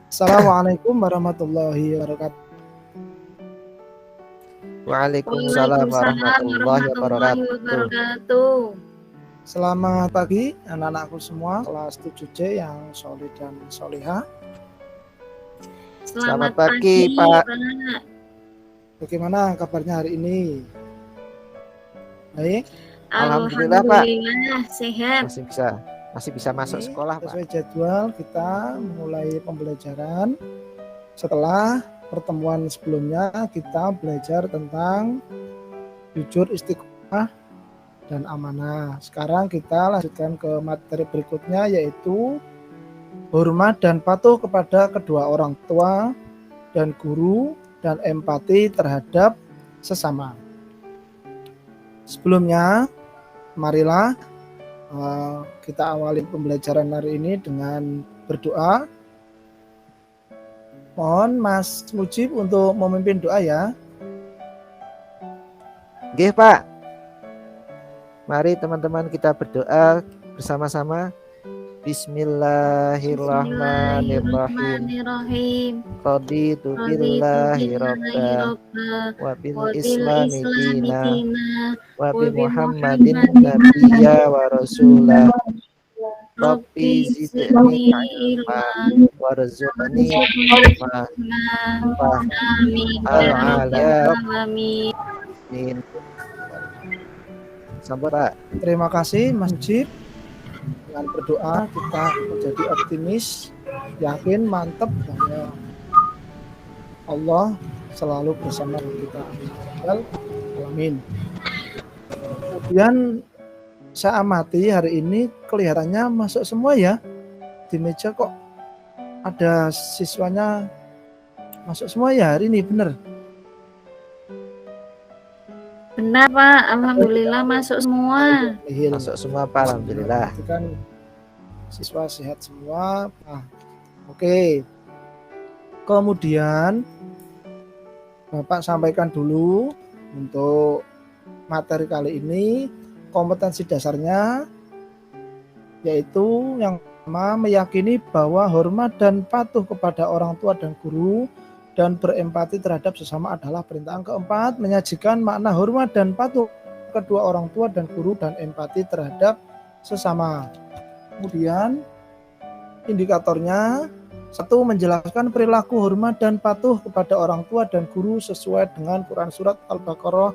Assalamualaikum warahmatullahi wabarakatuh. Waalaikumsalam warahmatullahi wabarakatuh. Selamat pagi anak-anakku semua kelas 7C yang solid dan solihah. Selamat pagi, Pak. Bagaimana kabarnya hari ini? Baik. Alhamdulillah, Pak. Sehat. Masih bisa masuk sekolah, Pak. Sesuai jadwal kita memulai pembelajaran. Setelah pertemuan sebelumnya kita belajar tentang jujur, istiqomah, dan amanah. Sekarang kita lanjutkan ke materi berikutnya, yaitu hormat dan patuh kepada kedua orang tua dan guru dan empati terhadap sesama. Sebelumnya, marilah kita awali pembelajaran hari ini dengan berdoa. Mohon Mas Mujib untuk memimpin doa ya. Nggih, Pak. Mari teman-teman kita berdoa bersama-sama. Bismillahirrahmanirrahim. Raditu billahi rabba wa bil islami dina wa bi Muhammadin nabiyya wa rasulah. Rabbi zidni ilma warzuqni ilma alamin. Sampai, Pak. Terima kasih Mas Mujib. Dengan berdoa kita menjadi optimis, yakin, mantap bahwa Allah selalu bersama kita. Amin. Kemudian saya amati hari ini kelihatannya masuk semua ya. Di meja kok ada siswanya masuk semua ya hari ini, benar? Benar, Pak. Alhamdulillah masuk semua. Masuk semua, Pak. Alhamdulillah. Itu kan siswa sehat semua. Oke. Kemudian Bapak sampaikan dulu untuk materi kali ini kompetensi dasarnya, yaitu yang pertama meyakini bahwa hormat dan patuh kepada orang tua dan guru dan berempati terhadap sesama adalah perintah. Yang keempat, menyajikan makna hormat dan patuh kedua orang tua dan guru dan empati terhadap sesama. Kemudian indikatornya, satu, menjelaskan perilaku hormat dan patuh kepada orang tua dan guru sesuai dengan Quran Surat Al-Baqarah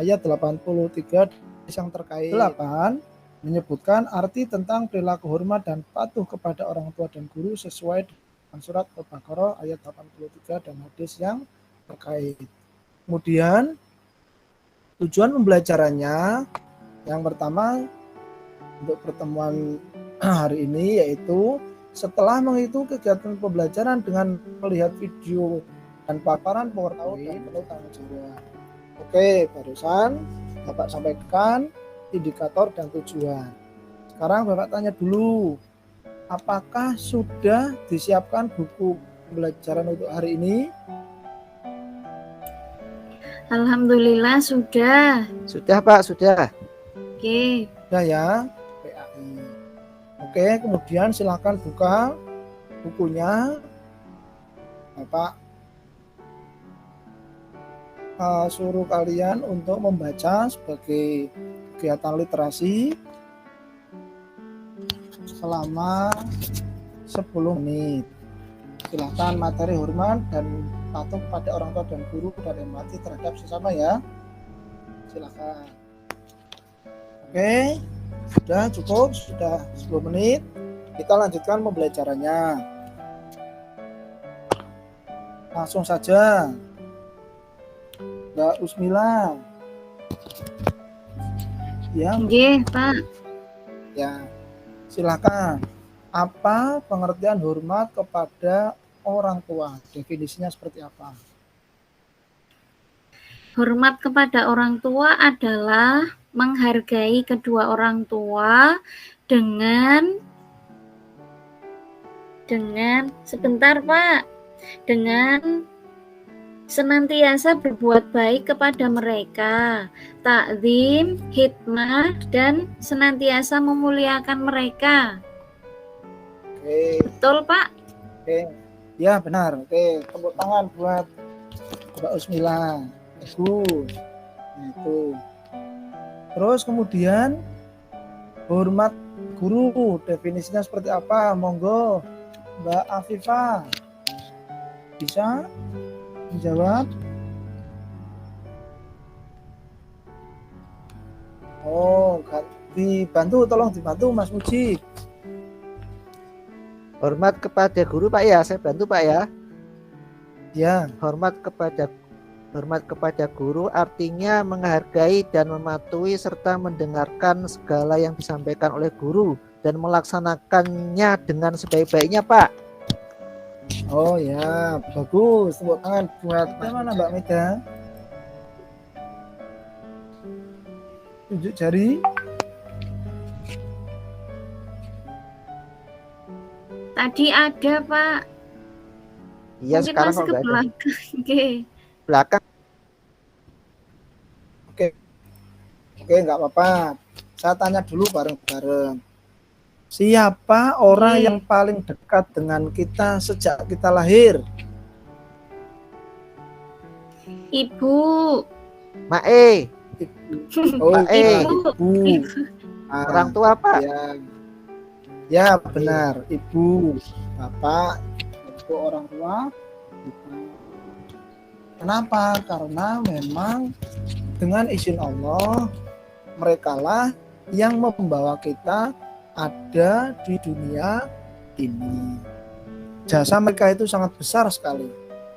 ayat 83 yang terkait. 8, menyebutkan arti tentang perilaku hormat dan patuh kepada orang tua dan guru sesuai dengan Surat Al-Baqarah ayat 83 dan hadis yang terkait. Kemudian tujuan pembelajarannya, yang pertama untuk pertemuan hari ini, yaitu setelah mengikuti kegiatan pembelajaran dengan melihat video dan paparan PowerPoint dan penuh tanggung jawab. Oke, barusan Bapak sampaikan indikator dan tujuan. Sekarang Bapak tanya dulu, apakah sudah disiapkan buku pembelajaran untuk hari ini? Alhamdulillah sudah. Sudah, Pak, sudah. Oke. Sudah ya, PAI. Oke, kemudian silakan buka bukunya. Bapak suruh kalian untuk membaca sebagai kegiatan literasi selama 10 menit. Silakan materi hormat dan patuh pada orang tua dan guru dan empati terhadap sesama ya. Silakan. Oke, sudah cukup, sudah 10 menit. Kita lanjutkan pembelajarannya. Langsung saja. Mbak Usmila. Ya. Nggih, Pak. Ya. Silakan. Apa pengertian hormat kepada orang tua? Definisinya seperti apa? Hormat kepada orang tua adalah menghargai kedua orang tua dengan sebentar, Pak. Dengan senantiasa berbuat baik kepada mereka, takzim, hikmah, dan senantiasa memuliakan mereka. Oke. Betul, Pak? Oke. Ya, benar. Oke, tepuk tangan buat Mbak Usmila. Bagus. Nah, itu. Terus kemudian hormat guru, definisinya seperti apa? Monggo Mbak Afifah bisa menjawab. Oh, dibantu, tolong dibantu Mas Mujib. Hormat kepada guru Pak ya, saya bantu Pak ya. Ya, Hormat kepada guru artinya menghargai dan mematuhi serta mendengarkan segala yang disampaikan oleh guru dan melaksanakannya dengan sebaik-baiknya Pak. oh ya, bagus. Tepuk tangan buat mana Mbak Mega? Tunjuk jari. Tadi ada Pak. Iya, Mungkin sekarang masih kok ke nggak ada. belakang. Oke. Belakang. Oke, nggak apa-apa. Saya tanya dulu bareng-bareng. Siapa orang Oke. yang paling dekat dengan kita sejak kita lahir? Ibu. Mae, Oh, Mbak ibu. Ah, orang tua Pak. ya. Ya, benar. Ibu, bapak, itu orang tua. Kenapa? Karena memang dengan izin Allah, merekalah yang membawa kita ada di dunia ini. Jasa mereka itu sangat besar sekali.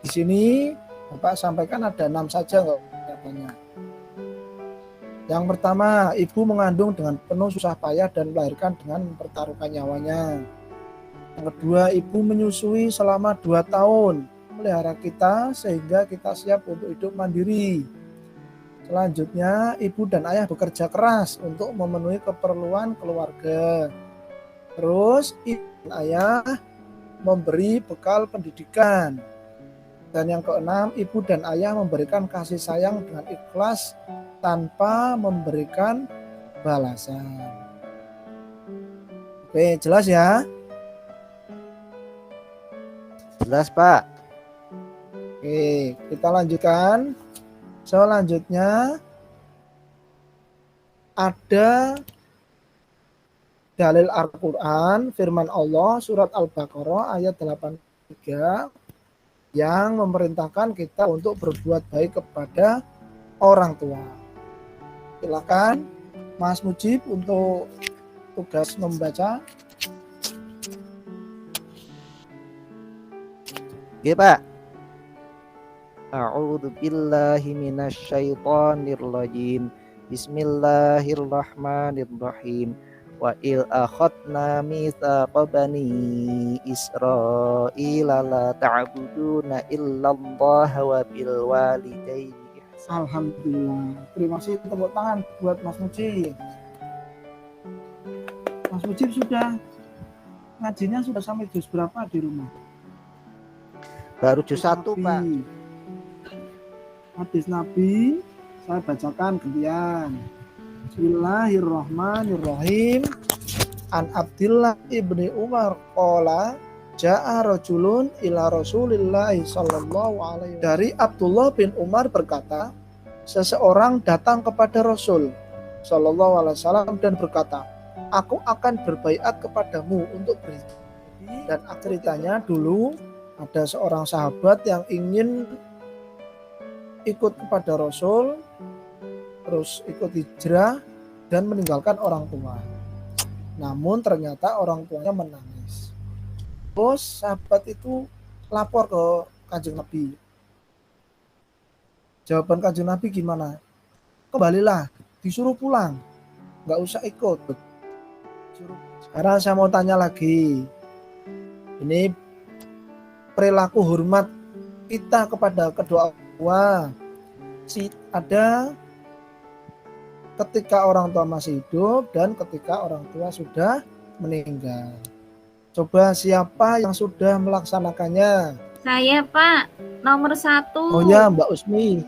Di sini Bapak sampaikan ada 6 saja nggak banyak. Yang pertama, ibu mengandung dengan penuh susah payah dan melahirkan dengan mempertaruhkan nyawanya. Yang kedua, ibu menyusui selama 2 tahun, memelihara kita sehingga kita siap untuk hidup mandiri. Selanjutnya, ibu dan ayah bekerja keras untuk memenuhi keperluan keluarga. Terus, ibu dan ayah memberi bekal pendidikan. Dan yang keenam, ibu dan ayah memberikan kasih sayang dengan ikhlas tanpa memberikan balasan. Oke, jelas ya? Jelas Pak. Oke, kita lanjutkan. Selanjutnya ada dalil Al-Quran, firman Allah, surat Al-Baqarah ayat 83 yang memerintahkan kita untuk berbuat baik kepada orang tua. Silakan Mas Mujib untuk tugas membaca. Oke Pak. A'udzu billahi minasyaitonir rajim. Bismillahirrahmanirrahim. Wa il akhadna mitsaqa bani Israila la ta'buduna illallah wa bil walidaini ihsana. Alhamdulillah. Terima kasih, tepuk tangan buat Mas Mujib. Mas Mujib sudah ngajinya sudah sampai juz berapa di rumah? Baru juz 1 Pak. Hadis Nabi saya bacakan gantian. Bismillahirrahmanirrahim. An Abdillah ibni Umar qala ja'a rajulun ila Rasulillah sallallahu alaihi wasallam. Dari Abdullah bin Umar berkata, seseorang datang kepada Rasul sallallahu alaihi wasallam dan berkata, aku akan berbaiat kepadamu untuk berhijrah. Dan ceritanya dulu ada seorang sahabat yang ingin ikut kepada Rasul, terus ikut hijrah dan meninggalkan orang tua. Namun ternyata orang tuanya menangis. Terus sahabat itu lapor ke Kanjeng Nabi. Jawaban Kanjeng Nabi gimana? Kembalilah, disuruh pulang, nggak usah ikut. Sekarang saya mau tanya lagi. Ini perilaku hormat kita kepada kedua orang tua. Ada ketika orang tua masih hidup dan ketika orang tua sudah meninggal. Coba siapa yang sudah melaksanakannya? Saya Pak, nomor 1. Oh ya, Mbak Usmi.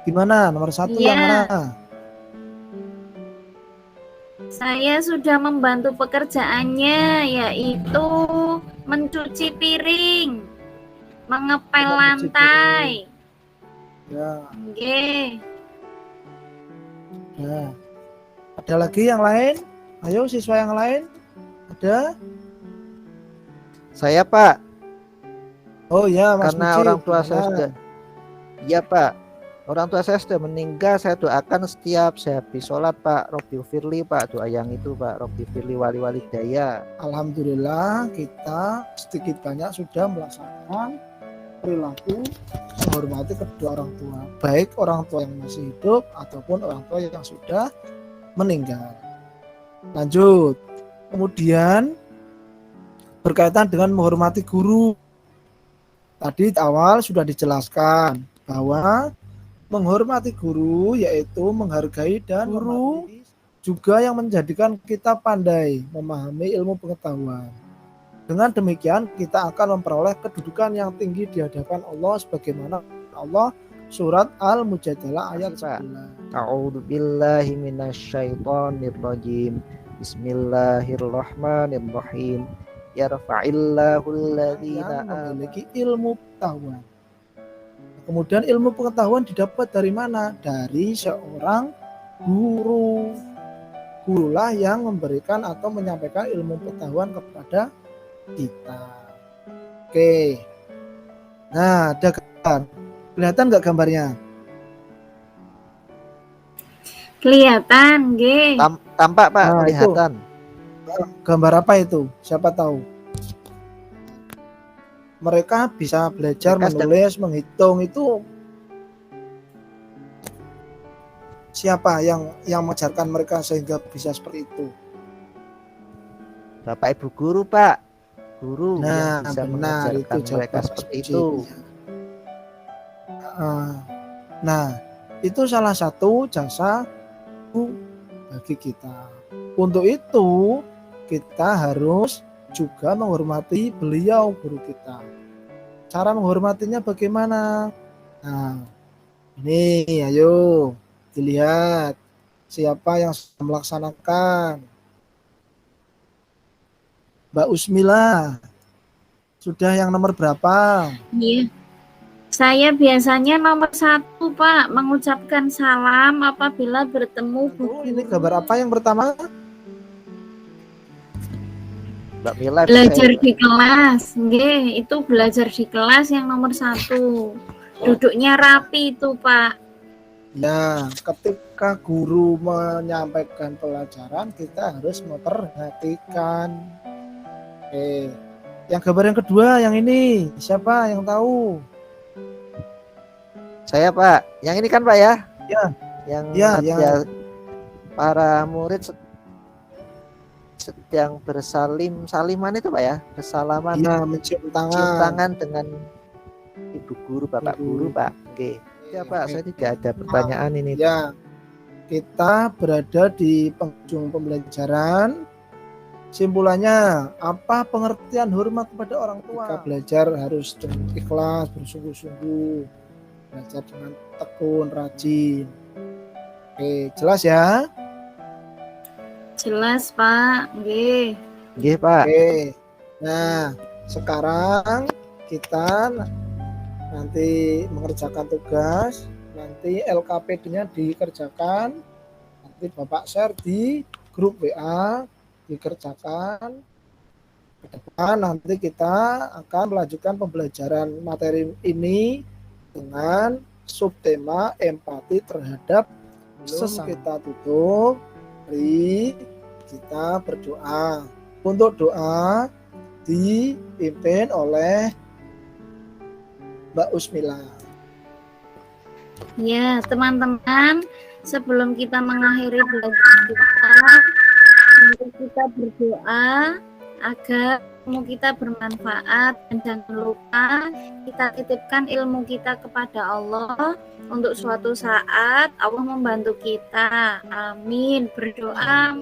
Gimana? Nomor 1 Iya. yang mana? Saya sudah membantu pekerjaannya, yaitu mencuci piring. Mengepel Coba lantai. Ya, Nggih. ya. Ada lagi yang lain? Ayo siswa yang lain. Ada? Saya Pak, Oh ya, Mas karena Mujib. orang tua saya sudah, Gimana? iya Pak, orang tua saya sudah meninggal, saya doakan setiap saya habis sholat Pak, Robbil Firli Pak, doa yang itu Pak, Robbil Firli wali walidaya. Alhamdulillah kita sedikit banyak sudah melaksanakan perilaku menghormati kedua orang tua, baik orang tua yang masih hidup ataupun orang tua yang sudah meninggal. Lanjut. Kemudian berkaitan dengan menghormati guru. Tadi awal sudah dijelaskan bahwa menghormati guru yaitu menghargai dan guru juga yang menjadikan kita pandai memahami ilmu pengetahuan. Dengan demikian kita akan memperoleh kedudukan yang tinggi di hadapan Allah sebagaimana Allah surat Al-Mujadalah ayat 11. A'udzu billahi minasyaitonir rajim. Bismillahirrahmanirrahim. Yarfa'illahu Yang alladziina memiliki ilmu pengetahuan. Kemudian ilmu pengetahuan didapat dari mana? Dari seorang guru. Gurulah yang memberikan atau menyampaikan ilmu pengetahuan kepada kita. Oke. Nah, ada gambar. Kelihatan nggak gambarnya? Kelihatan, nggih. Tampak Pak, Nah, kelihatan. Gambar apa itu? Siapa tahu? Mereka bisa belajar Mereka menulis, menghitung itu. Siapa yang mengajarkan mereka sehingga bisa seperti itu? Bapak Ibu guru Pak, guru Nah, yang bisa benar mengajarkan itu mereka jawaban seperti Mas itu. Mujib. Nah, itu salah satu jasa bagi kita. Untuk itu kita harus juga menghormati beliau guru kita. Cara menghormatinya bagaimana? Nah, ini ayo dilihat siapa yang sudah melaksanakan. Mbak Usmila, sudah yang nomor berapa? Iya. Saya biasanya nomor 1, Pak, mengucapkan salam apabila bertemu Bu Ini Guru. gambar apa yang pertama? Mbak Mila Belajar bisa, di kelas, nggih, itu belajar di kelas yang nomor 1. Duduknya rapi itu, Pak. Ya, ketika guru menyampaikan pelajaran, kita harus memperhatikan. Yang gambar yang kedua, yang ini, siapa yang tahu? saya Pak, yang ini kan Pak ya? Ya. Yang Ya, ada para murid sedang saliman itu Pak ya, bersalaman, Ya, mencium tangan. cium tangan dengan ibu guru, bapak Guru. guru Pak. Oke. Ya Pak, Oke. saya tidak ada pertanyaan ini. Ya, kita berada di penghujung pembelajaran. Simpulannya, apa pengertian hormat kepada orang tua? Kita belajar harus dengan ikhlas, bersungguh-sungguh, belajar dengan tekun, rajin. Oke, jelas ya? Jelas, Pak. Nggih. Nggih Pak. Oke. Nah, sekarang kita nanti mengerjakan tugas, nanti LKPD-nya dikerjakan, nanti Bapak share di grup WA, dikerjakan. Ke depan nanti kita akan melanjutkan pembelajaran materi ini dengan subtema empati terhadap sesama. Kita tutup, mari kita berdoa. Untuk doa dipimpin oleh Mbak Usmila. Ya, teman-teman, sebelum kita mengakhiri belajar kita, mari kita berdoa agar ilmu kita bermanfaat, dan jangan lupa kita titipkan ilmu kita kepada Allah untuk suatu saat Allah membantu kita. Amin. Berdoa.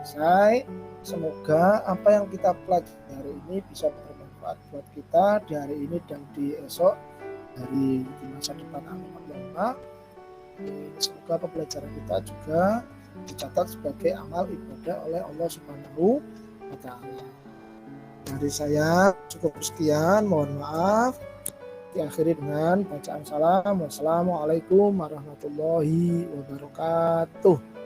Selesai. Semoga apa yang kita pelajari hari ini bisa bermanfaat buat kita di hari ini dan di esok hari di masa depan. Amin. Semoga pembelajaran kita juga dicatat sebagai amal ibadah oleh Allah Subhanahu wa Ta'ala. Dari saya cukup sekian, mohon maaf. Diakhiri dengan bacaan salam. Wassalamualaikum warahmatullahi wabarakatuh.